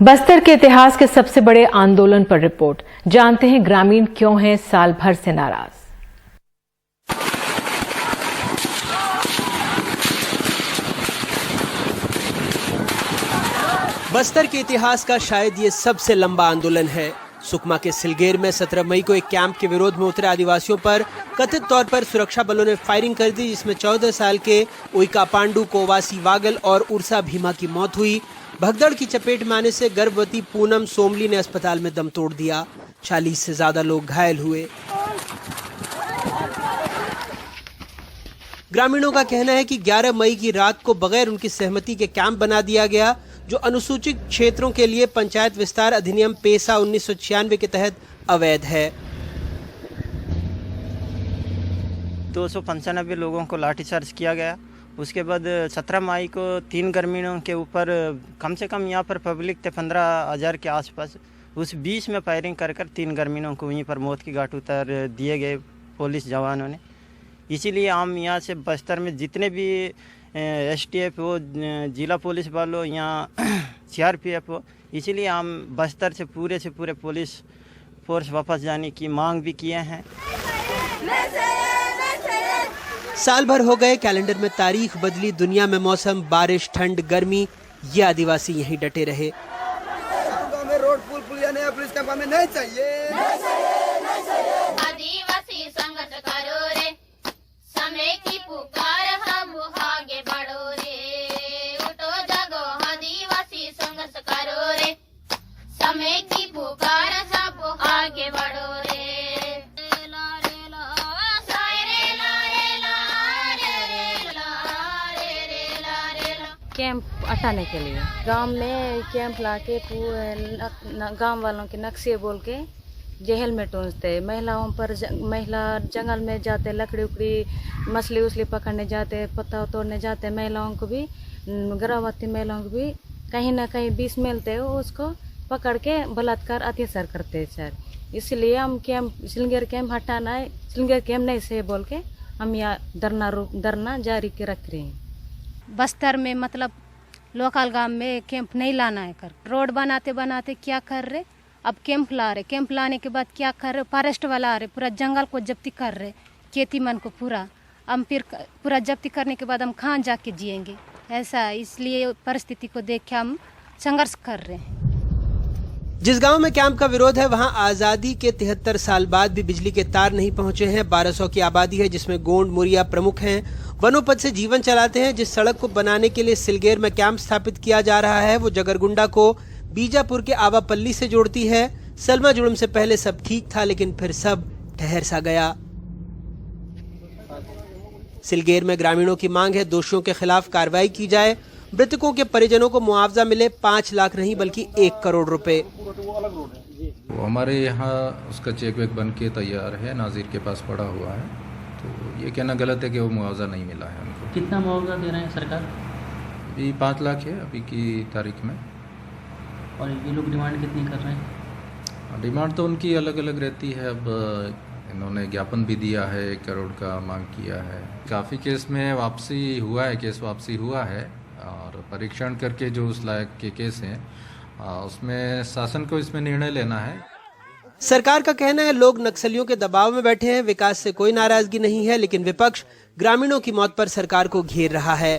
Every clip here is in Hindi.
बस्तर के इतिहास के सबसे बड़े आंदोलन पर रिपोर्ट। जानते हैं ग्रामीण क्यों हैं साल भर से नाराज। बस्तर के इतिहास का शायद ये सबसे लंबा आंदोलन है। सुकमा के सिलगेर में 17 मई को एक कैंप के विरोध में उतरे आदिवासियों पर कथित तौर पर सुरक्षा बलों ने फायरिंग कर दी, जिसमें 14 साल के उइका पांडु, कोवासी वागल और उर्सा भीमा की मौत हुई। भगदड़ की चपेट में आने से गर्भवती पूनम सोमली ने अस्पताल में दम तोड़ दिया। 40 से ज्यादा लोग घायल हुए। ग्रामीणों का कहना है कि 11 मई की रात को बगैर उनकी सहमति के कैंप बना दिया गया, जो अनुसूचित क्षेत्रों के लिए पंचायत विस्तार अधिनियम पेसा 1996 के तहत अवैध है। 295 लोगों को लाठीचार्ज किया गया। उसके बाद 17 मई को 3 ग्रामीणों के ऊपर कम से कम यहाँ पर पब्लिक थे 15,000 के आसपास। उस बीच में फायरिंग कर 3 ग्रामीणों को वहीं पर मौत की घाट उतार दिए गए पुलिस जवानों ने। इसीलिए हम यहाँ से बस्तर में जितने भी STF हो, जिला पुलिस वालों, यहाँ CRPF हो, इसीलिए हम बस्तर से पूरे पुलिस फोर्स वापस जाने की मांग भी किए हैं। साल भर हो गए, कैलेंडर में तारीख बदली, दुनिया में मौसम, बारिश, ठंड, गर्मी, ये आदिवासी यहीं डटे रहे। रोड पुलिया नया पुलिस कैंप हमें नहीं चाहिए। आदिवासी संघर्ष करो रे, समय की पुकार हम आगे बढ़ो रे। उठो जागो आदिवासी संघर्ष करो रे, समय की पुकार सब आगे बढ़ो रे। कैंप हटाने के लिए गांव में कैंप लाके गांव वालों के नक्शे बोल के जेल में टूंजते। महिलाओं पर महिला जंगल में जाते, लकड़ी उकड़ी मछली उछली पकड़ने जाते, पत्ता तोड़ने जाते। महिलाओं को भी, गर्भवती महिलाओं को भी कहीं ना कहीं बीच मिलते हो, उसको पकड़ के बलात्कार अत्याचार करते सर। इसलिए हम कैंप सिलगेर कैंप हटाना है, सिलगेर कैंप नहीं से बोल के हम यहाँ धरना जारी के रख रहे हैं। बस्तर में मतलब लोकल गांव में कैंप नहीं लाना है कर। रोड बनाते बनाते क्या कर रहे, अब कैंप ला रहे। कैंप लाने के बाद क्या कर रहे, फॉरेस्ट वाला आ रहे, पूरा जंगल को जब्ती कर रहे, खेती मन को पूरा। हम फिर पूरा जब्ती करने के बाद हम कहाँ जाके जिएंगे, ऐसा। इसलिए परिस्थिति को देख के हम संघर्ष कर रहे हैं। जिस गांव में कैंप का विरोध है, वहां आजादी के 73 साल बाद भी बिजली के तार नहीं पहुंचे हैं। 1200 की आबादी है, जिसमें गोंड मुरिया प्रमुख हैं। वनोपज से जीवन चलाते हैं। जिस सड़क को बनाने के लिए सिलगेर में कैंप स्थापित किया जा रहा है, वो जगरगुंडा को बीजापुर के आवापल्ली से जोड़ती है। सलमा जुड़म से पहले सब ठीक था, लेकिन फिर सब ठहर सा गया। सिलगेर में ग्रामीणों की मांग है, दोषियों के खिलाफ कार्रवाई की जाए। मृतकों के परिजनों को मुआवजा मिले, 5 लाख नहीं बल्कि 1 करोड़ रुपए। हमारे यहाँ उसका चेक वेक बन के तैयार है, नाजिर के पास पड़ा हुआ है। तो ये कहना गलत है कि वो मुआवजा नहीं मिला है उनको। कितना मुआवजा दे रहे हैं सरकार? अभी 5 लाख है अभी की तारीख में। और ये लोग डिमांड कितनी कर रहे हैं? डिमांड तो उनकी अलग अलग रहती है। अब इन्होंने ज्ञापन भी दिया है, 1 करोड़ का मांग किया है। काफ़ी केस में वापसी हुआ है, केस वापसी हुआ है, और परीक्षण करके जो उस लायक के केस हैं उसमें शासन को इसमें निर्णय लेना है। सरकार का कहना है लोग नक्सलियों के दबाव में बैठे हैं, विकास से कोई नाराजगी नहीं है, लेकिन विपक्ष ग्रामीणों की मौत पर सरकार को घेर रहा है।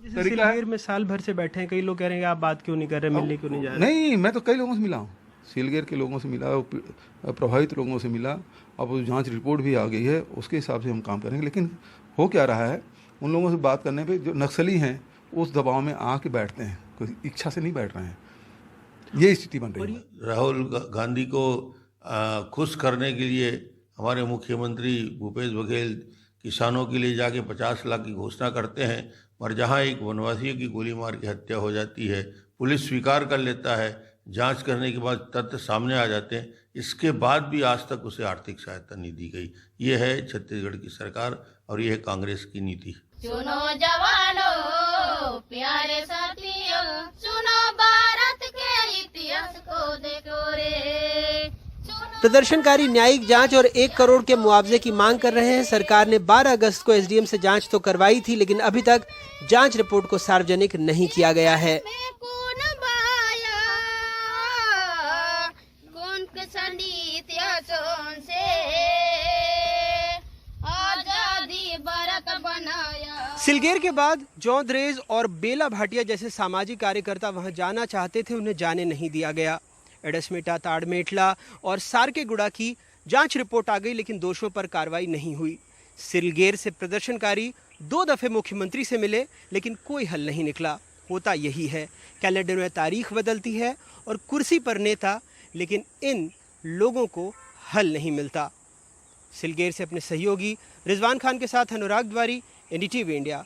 सिलगेर में साल भर से बैठे हैं, कई लोग कह रहे हैं आप बात क्यों नहीं कर रहे, मिलने क्यों नहीं जा रहे? नहीं, मैं तो कई लोगों से मिला हूँ, सिलगेर के लोगों से मिला, प्रभावित लोगों से मिला। अब जांच रिपोर्ट भी आ गई है, उसके हिसाब से हम काम करेंगे। लेकिन हो क्या रहा है, उन लोगों से बात करने पे जो नक्सली हैं उस दबाव में आके बैठते हैं, कोई इच्छा से नहीं बैठ रहे हैं। ये स्थिति बन रही है। राहुल गांधी को खुश करने के लिए हमारे मुख्यमंत्री भूपेश बघेल किसानों के लिए जाके 50 लाख की घोषणा करते हैं, और जहां एक वनवासी की गोली मार के हत्या हो जाती है, पुलिस स्वीकार कर लेता है, जांच करने के बाद तथ्य सामने आ जाते हैं, इसके बाद भी आज तक उसे आर्थिक सहायता नहीं दी गई। ये है छत्तीसगढ़ की सरकार और ये है कांग्रेस की नीति। सुनो जवानों, प्यारे साथियों, सुनो भारत के इतिहास को देखो रे। सुनो प्रदर्शनकारी न्यायिक जांच और 1 करोड़ के मुआवजे की मांग कर रहे हैं। सरकार ने 12 अगस्त को एसडीएम से जांच तो करवाई थी, लेकिन अभी तक जांच रिपोर्ट को सार्वजनिक नहीं किया गया है। सिलगेर के बाद जौंदरेज और बेला भाटिया जैसे सामाजिक कार्यकर्ता वहां जाना चाहते थे, उन्हें जाने नहीं दिया गया। एडसमेटा, ताड़मेटला और सारकेगुड़ा की जांच रिपोर्ट आ गई, लेकिन दोषियों पर कार्रवाई नहीं हुई। सिलगेर से प्रदर्शनकारी 2 दफे मुख्यमंत्री से मिले, लेकिन कोई हल नहीं निकला। होता यही है, कैलेंडर में तारीख बदलती है और कुर्सी पर नेता, लेकिन इन लोगों को हल नहीं मिलता। सिलगेर से अपने सहयोगी रिजवान खान के साथ अनुराग द्वारी, एनडीटीवी इंडिया।